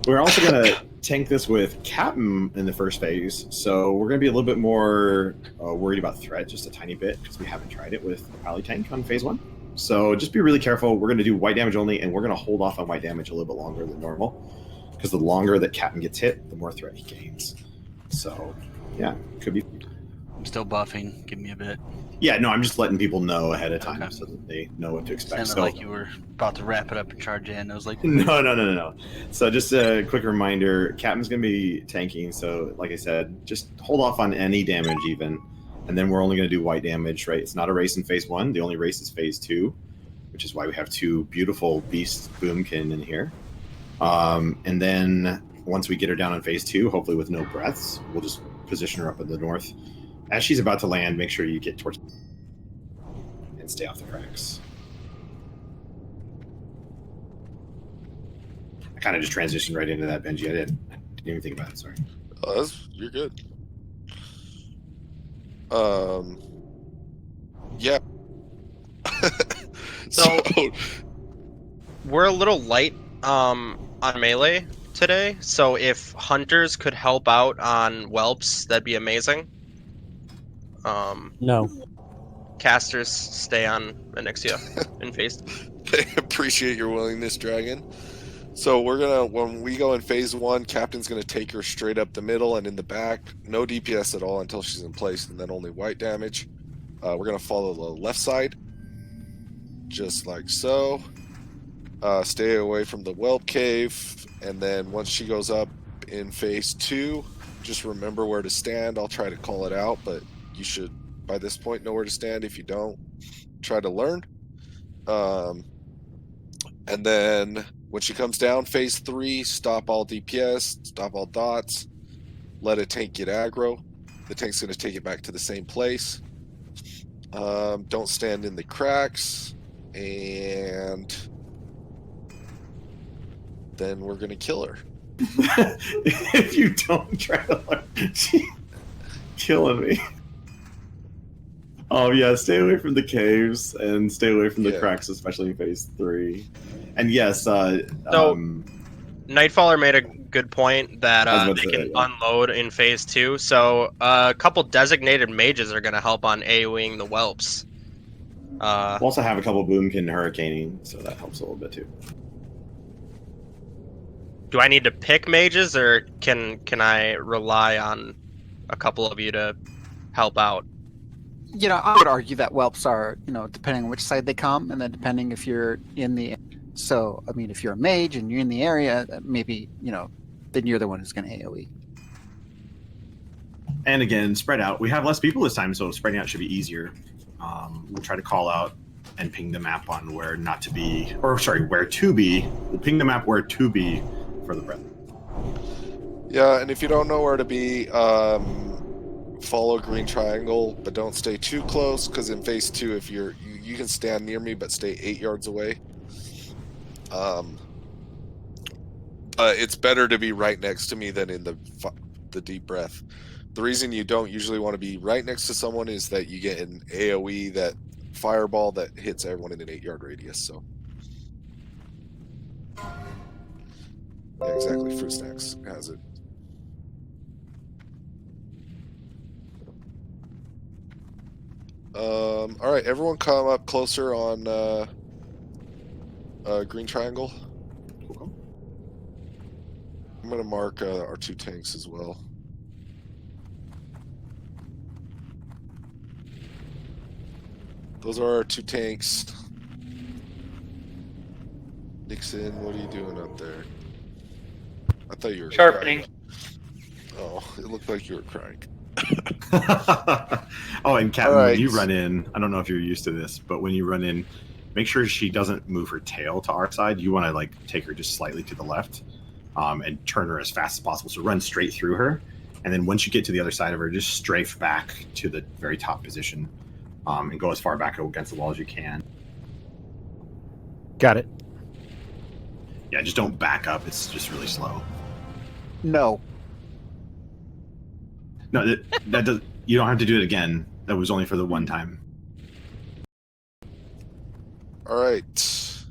We're also going to tank this with Captain in the first phase, so we're going to be a little bit more worried about threat, just a tiny bit, because we haven't tried it with Pally Tank on phase 1. So just be really careful. We're going to do white damage only, and we're going to hold off on white damage a little bit longer than normal, because the longer that Captain gets hit, the more threat he gains. So, yeah, could be. I'm still buffing. Give me a bit. Yeah, no, I'm just letting people know ahead of time Okay. so that they know what to expect. Sounded like you were about to wrap it up and charge in. I was like, No. So just a quick reminder, Captain's going to be tanking, so like I said, just hold off on any damage even, and then we're only going to do white damage, right? It's not a race in phase 1. The only race is phase 2, which is why we have 2 beautiful beast boomkin in here. And then once we get her down in phase 2, hopefully with no breaths, we'll just position her up in the north. As she's about to land, make sure you get towards and stay off the cracks. I kind of just transitioned right into that, Benji. I didn't even think about it. Sorry. Oh, you're good. Yeah. So we're a little light on melee today, so if hunters could help out on whelps, that'd be amazing. No. Casters stay on Onyxia in phase. I appreciate your willingness, Dragon. So we're gonna, when we go in phase 1, Captain's gonna take her straight up the middle and in the back. No DPS at all until she's in place, and then only white damage. We're gonna follow the left side, just like so. Stay away from the whelp cave, and then once she goes up in phase 2, just remember where to stand. I'll try to call it out, but you should by this point know where to stand. If you don't, try to learn. And then when she comes down, phase 3, stop all DPS, stop all dots, let a tank get aggro. The tank's going to take it back to the same place. Don't stand in the cracks, and then we're going to kill her. If you don't try to learn, killing me. Oh yeah, stay away from the caves and stay away from the cracks, especially in phase 3. And yes, Nightfaller made a good point that they can unload in phase 2. So a couple designated mages are going to help on AoEing the whelps. We'll also have a couple boomkin hurricaning, so that helps a little bit too. Do I need to pick mages, or can I rely on a couple of you to help out? You know, I would argue that whelps are, depending on which side they come, and then depending if you're in the. So, I mean, if you're a mage and you're in the area, maybe, then you're the one who's going to AoE. And again, spread out. We have less people this time, so spreading out should be easier. We'll try to call out and ping the map on where not to be, where to be. We'll ping the map where to be for the breath. Yeah, and if you don't know where to be, follow green triangle, but don't stay too close, because in phase 2, if you can stand near me, but stay 8 yards away. But it's better to be right next to me than in the deep breath. The reason you don't usually want to be right next to someone is that you get an AoE, that fireball that hits everyone in an 8-yard radius. So yeah, exactly. Fruit Snacks has it. All right, everyone come up closer on green triangle. I'm going to mark our 2 tanks as well. Those are our 2 tanks. Nixon, what are you doing up there? I thought you were sharpening. Crying. Oh, it looked like you were crying. Oh, and Captain, when you run in, I don't know if you're used to this, but when you run in, make sure she doesn't move her tail to our side. You want to take her just slightly to the left, and turn her as fast as possible. So run straight through her, and then once you get to the other side of her, just strafe back to the very top position, and go as far back against the wall as you can. Got it. Yeah, just don't back up. It's just really slow. No. No, that does. You don't have to do it again. That was only for the one time. All right.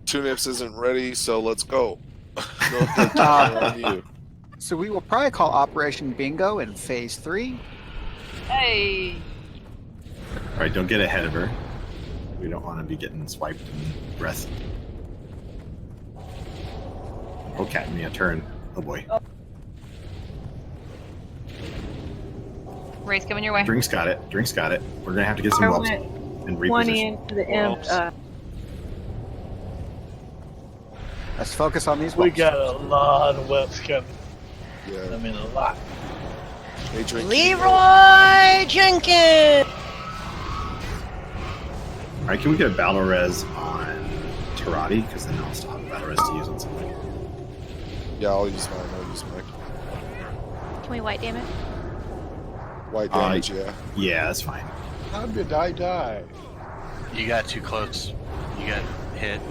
2 Tunips isn't ready, so let's go. Go ahead, Tyler, on you. So we will probably call Operation Bingo in phase 3. Hey. All right, don't get ahead of her. We don't want to be getting swiped and breath. Oh, cat me a turn. Oh boy. Ray's coming your way. Drink's got it. Drink's got it. We're gonna have to get some I whelps went and 20 reposition. into the imp. Let's focus on these We whelps. got a lot of whelps coming. I Yeah. mean, a lot. Hey, Drink. Leroy Jenkins! All right, can we get a battle res on Tarati? Because then I'll still have a battle res to use on something. Yeah, I'll use mine. I'll use mine. Can we white damage? White damage, yeah. Yeah, that's fine. How did I die? You got too close. You got hit.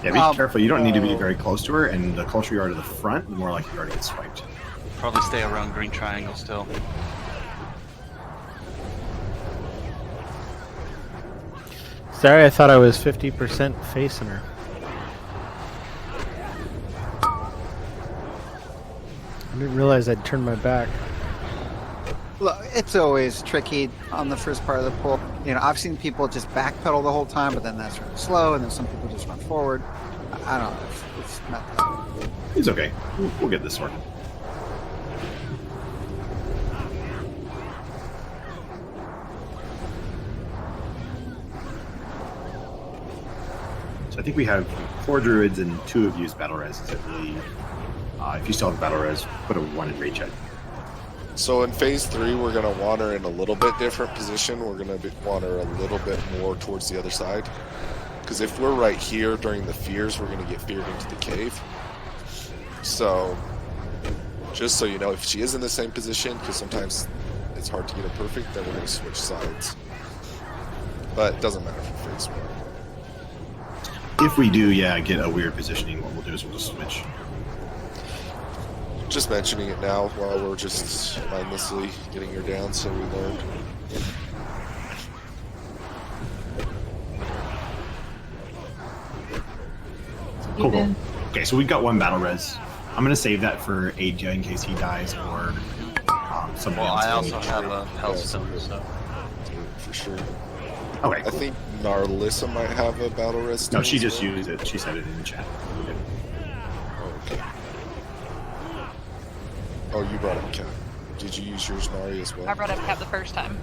Yeah, be careful. You don't need to be very close to her, and the closer you are to the front, the more likely you are to get swiped. Probably stay around green triangle still. Sorry, I thought I was 50% facing her. I didn't realize I'd turned my back. Look, it's always tricky on the first part of the pull. You know, I've seen people just backpedal the whole time, but then that's really slow, and then some people just run forward. I don't know. It's not that. It's okay. We'll get this sorted. So I think we have 4 druids and 2 of you's battle res. I believe. If you still have battle res, put a 1 in rage check. So in phase 3, we're going to want her in a little bit different position. We're going to want her a little bit more towards the other side. Because if we're right here during the fears, we're going to get feared into the cave. So, just so you know, if she is in the same position, because sometimes it's hard to get her perfect, then we're going to switch sides. But it doesn't matter for phase 1. If we do, yeah, get a weird positioning, what we'll do is we'll just switch. Just mentioning it now while we're just mindlessly getting her down so we learned. Cool. Okay, so we've got 1 battle res. I'm gonna save that for AJ in case he dies or somebody Well, else. I also have a Hellstone, so. For sure. Okay, I cool. think Narlissa might have a battle res. No, too she as just well. used it. She said it in the chat. Okay. Okay. Oh, you brought up Cap. Did you use yours, Nari, as well? I brought up Cap the first time.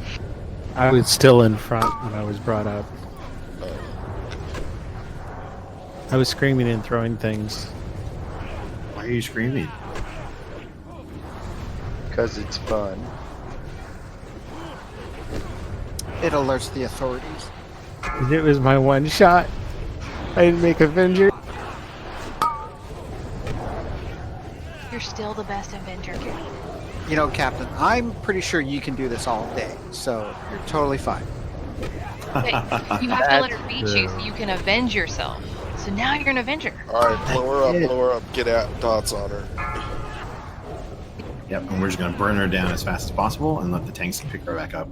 I was still in front when I was brought up. Oh. I was screaming and throwing things. Why are you screaming? Because it's fun. It alerts the authorities. It was my one shot. I didn't make Avenger. You're still the best Avenger, kid. You know, Captain, I'm pretty sure you can do this all day, so you're totally fine. But you have to let her beat you so you can avenge yourself. So now you're an Avenger. Alright, blow her up, get out dots on her. Yep, and we're just gonna burn her down as fast as possible and let the tanks pick her back up.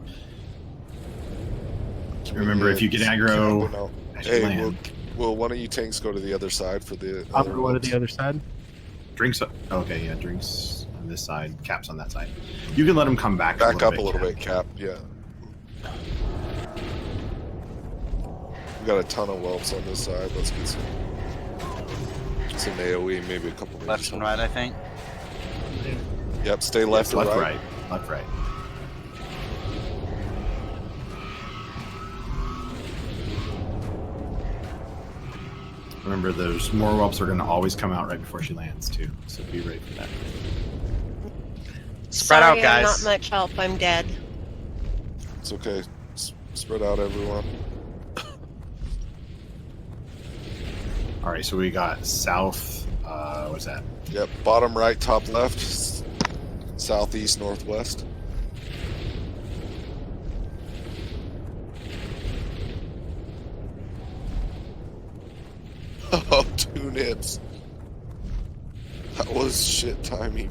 Remember, if you get aggro, No. actually Hey, land. will one of you tanks go to the other side for the I'll other go to ones? the other side. Drinks. Okay, yeah, drinks on this side, caps on that side. You can let them come back. Back up a little bit, Cap. Yeah. We got a ton of whelps on this side. Let's get some AoE, maybe a couple Left ranges. and right, I think. Yep, stay left or left, right. right, left, right. Remember, those more whelps are going to always come out right before she lands too, so be ready for that. Spread Sorry, out, guys. I'm not much help. I'm dead. It's okay. Spread out, everyone. All right, so we got south. What's that? Yep, bottom right, top left, southeast, northwest. Oh, 2 nips. That was shit timing.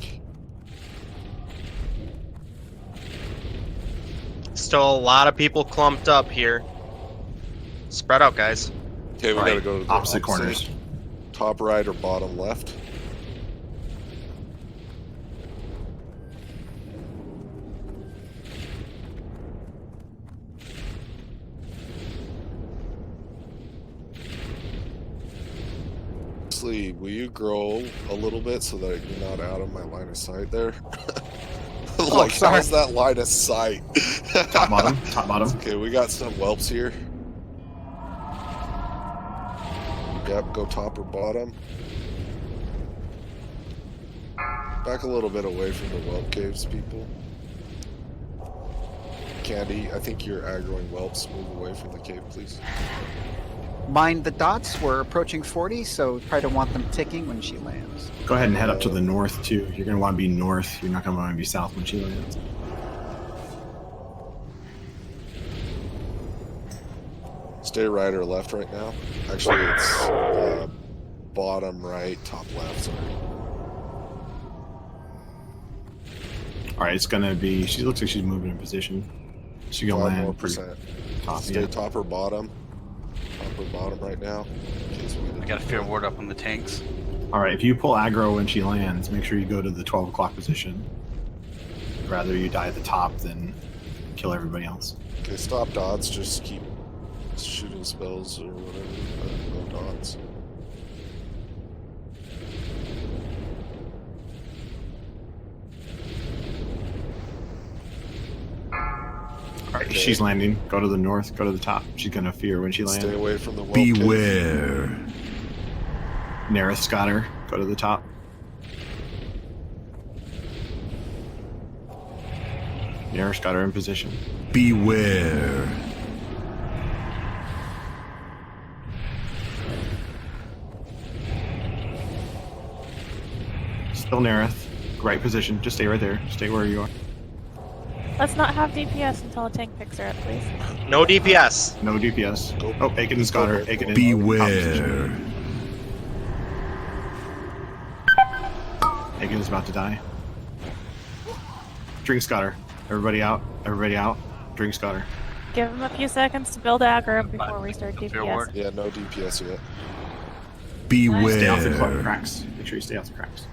Still a lot of people clumped up here. Spread out, guys. Okay, we gotta go to the Opposite corners. Top right or bottom left. Actually, will you grow a little bit so that you're not out of my line of sight there? Like, sorry. how's that line of sight? Top bottom. Top bottom. Okay, we got some whelps here. Yep, go top or bottom. Back a little bit away from the whelp caves, people. Candy, I think you're aggroing whelps. Move away from the cave, please. Mind the dots. We're approaching 40, so try to want them ticking when she lands. Go ahead and head up to the north too. You're gonna want to be north. You're not gonna want to be south when she lands. Stay right or left right now. Actually, it's bottom right, top left. Sorry. All right, it's gonna be. She looks like she's moving in position. She's gonna 5 more land pretty percent. top. Stay Yeah. top or bottom. Top or bottom right now. In case we I got a fear ward up on the tanks. All right, if you pull aggro when she lands, make sure you go to the 12 o'clock position. Rather you die at the top than kill everybody else. Okay, stop dots. Just keep shooting spells or whatever. No dots. All right, Okay. she's landing. Go to the north. Go to the top. She's gonna fear when she lands. Stay away from the whelp Beware. Nerith's got her. Go to the top. Nerith's got her in position. Beware. Still Nerith. Right position. Just stay right there. Stay where you are. Let's not have DPS until a tank picks her up, please. No DPS. No DPS. Go. Oh, Aakadin's got her. Aakadin. Beware. Aakadin's about to die. Drink's got her. Everybody out. Everybody out. Drink's got her. Give him a few seconds to build aggro before we start Fear DPS. ward. Yeah, no DPS yet. Stay off the Beware. cracks. Make sure you stay off the cracks.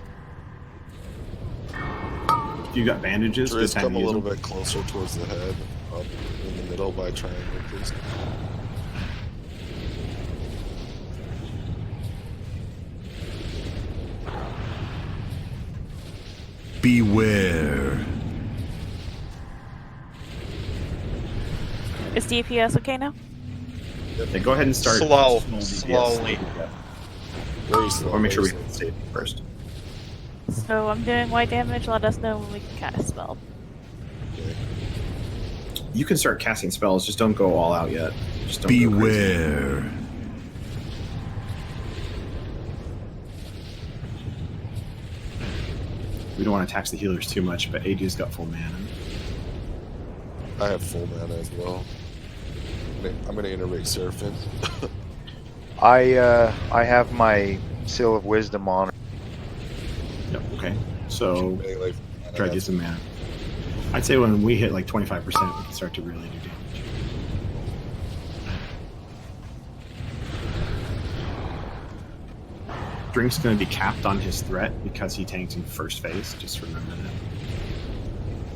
If you got bandages, good Driz, time come to a use little them. bit closer towards the head. Up in the middle by triangle, please. Beware. Is DPS okay now? Yeah, go ahead and start Slow. small DPS. Slowly. Very slow. Or make sure we very hit save first. So I'm doing white damage. Let us know when we can cast a spell. slow. Okay. You can start casting spells, just don't go all out yet. Just don't go crazy. Beware. We don't want to tax the healers too much, but AD's got full mana. I have full mana as well. I'm gonna iterate Seraphim. I have my Seal of Wisdom on. Yep, okay. So Melee mana. try to get some mana. I'd say when we hit like 25%, we can start to really do damage. Drink's going to be capped on his threat because he tanked in first phase. Just remember that.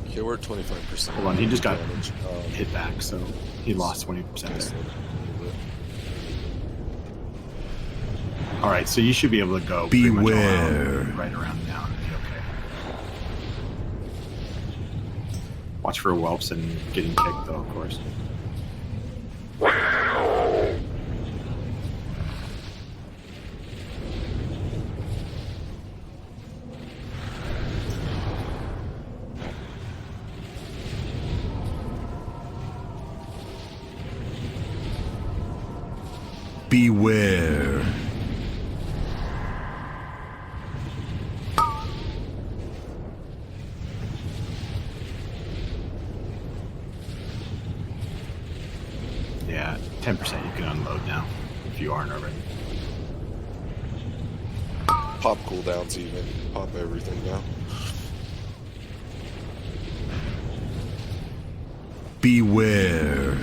Okay, we're at 25%. Hold on, he just got damage. hit back, so he lost 20% there. All right, so you should be able to go pretty much all out Beware. right around now. And be okay. Watch for whelps and getting kicked, though, of course. Beware. Yeah, 10% you can unload now if you aren't already. Pop cooldowns even. Pop everything now. Beware.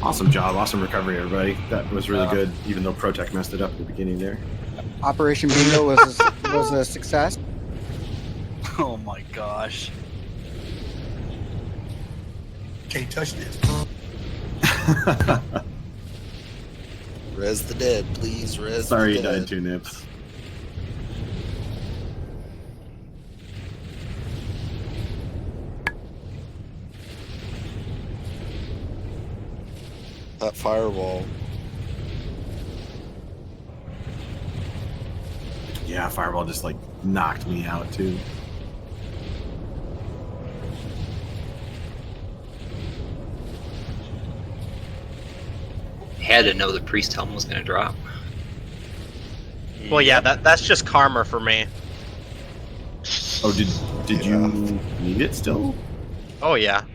Awesome job, awesome recovery, everybody. That was really good, even though Protect messed it up at the beginning there. Operation Bingo was a success. Oh my gosh. Can't touch this. Res the dead, please. Res Sorry the you dead. died too, Nips. That fireball. Yeah, Fireball just like knocked me out too. Had to know the priest helm was gonna drop. Well, yeah, that's just karma for me. Oh, did you need it still? Oh yeah.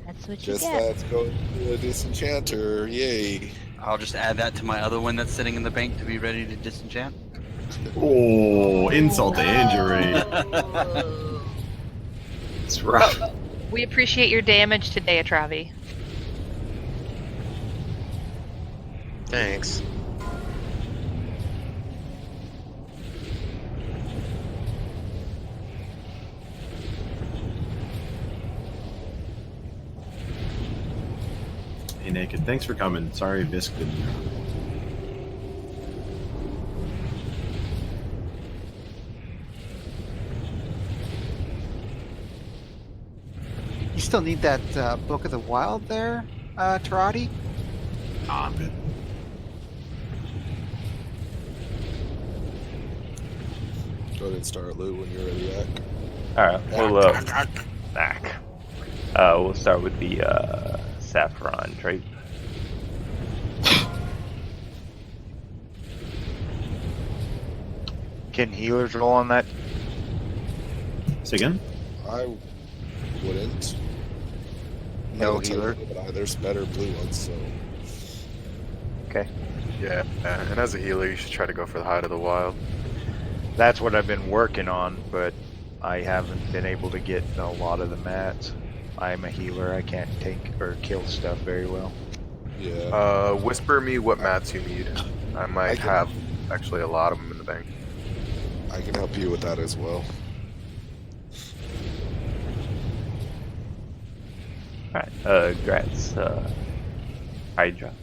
That's what you Just get. let's go to a disenchanter. Yay. I'll just add that to my other one that's sitting in the bank to be ready to disenchant. Oh, insult to injury. It's rough. We appreciate your damage today, Atravi. Thanks. Hey, Naked, thanks for coming. Sorry Visk didn't. You still need that Book of the Wild there, Tarati? Ah, I'm good. Go ahead and start loot when you're ready, Ak. Alright, we'll start with the saffron trait. Can healers roll on that? Say again? I wouldn't. No I'll tell you, healer? but there's better blue ones, so. Okay. Yeah, and as a healer, you should try to go for the Hide of the Wild. That's what I've been working on, but I haven't been able to get a lot of the mats. I'm a healer. I can't take or kill stuff very well. Yeah. Whisper me what mats you need. I might have actually a lot of them in the bank. I can help you with that as well. Alright, Gratz, Hydra.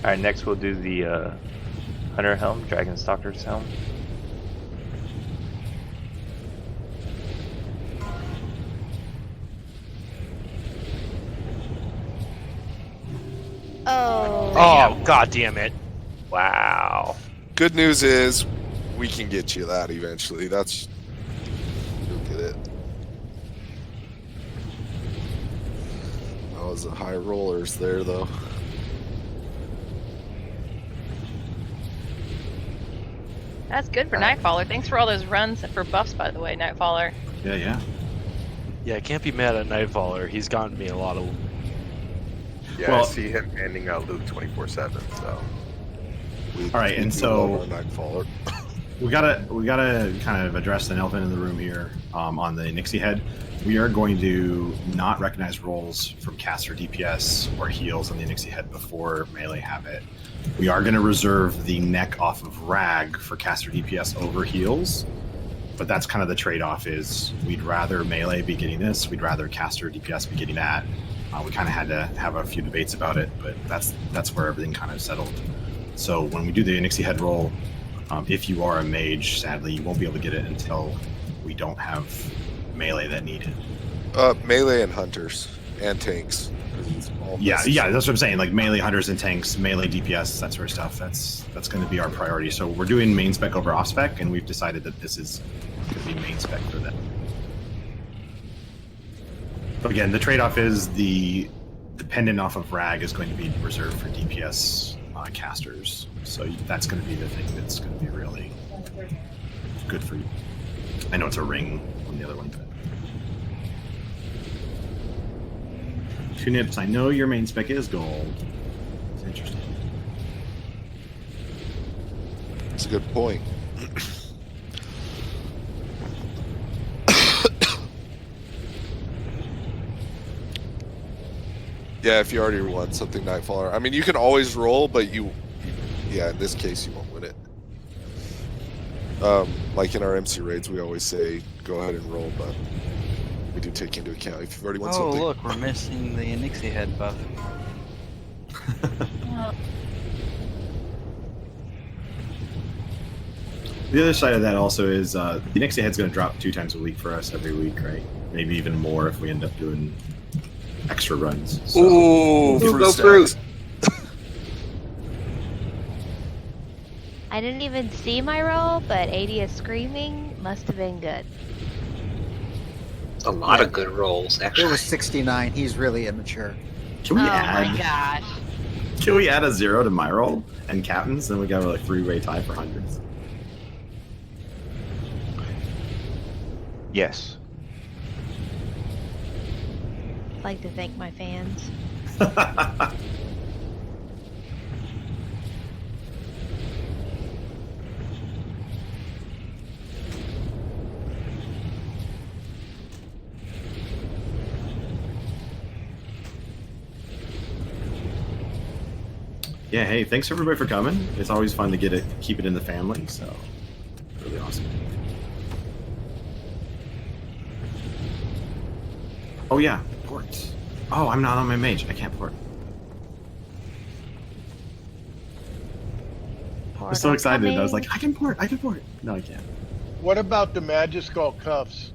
Alright, next we'll do the Hunter Helm, Dragon Stalker's Helm. Oh, god damn it. Wow. Good news is, we can get you that eventually. That's. You'll get it. That was the high rollers there, though. That's good for Nightfaller. Thanks for all those runs for buffs, by the way, Nightfaller. Yeah. Yeah, I can't be mad at Nightfaller. He's gotten me a lot of. Yeah, Well- I see him handing out loot 24/7. So. All right, and We so love our Nightfaller. we gotta kind of address the elephant in the room here on the Onyxia head. We are going to not recognize rolls from caster DPS or heals on the Onyxia head before melee have it. We are going to reserve the neck off of Rag for caster DPS over heals, but that's kind of the trade-off. Is we'd rather melee be getting this, we'd rather caster DPS be getting that. We kind of had to have a few debates about it, but that's where everything kind of settled. So when we do the Onyxia head roll, if you are a mage, sadly, you won't be able to get it until we don't have melee that need it. Melee and hunters and tanks. Yeah, that's what I'm saying. Like melee hunters and tanks, melee DPS, that sort of stuff. That's going to be our priority. So we're doing main spec over off spec, and we've decided that this is going to be main spec for them. But again, the trade-off is the dependent off of Rag is going to be reserved for DPS casters. So that's going to be the thing that's going to be really Good for you. I know it's a ring on the other one. But... Two nips. I know your main spec is gold. It's interesting. That's a good point. Yeah, if you already won something Nightfaller. I mean, you can always roll, but yeah, in this case, you won't win it. Like in our MC raids, we always say, go ahead and roll, but we do take into account if you've already won something. Oh, look, we're missing the Onyxia head buff. The other side of that also is the Onyxia head's going to drop 2 times a week for us every week, right? Maybe even more if we end up doing extra runs. So. Ooh, fruit. I didn't even see my roll, but Adia's screaming must have been good. A lot of good rolls, actually. It was 69. He's really immature. Can we Oh add? my gosh. Can we add a 0 to my roll and captains? Then we got like 3-way tie for hundreds. Yes. I'd like to thank my fans. Yeah, hey, thanks everybody for coming. It's always fun to keep it in the family, so really awesome. Oh yeah, ports. Oh, I'm not on my mage. I can't port. I'm so excited. I was like, I can port. No, I can't. What about the Magiskull cuffs?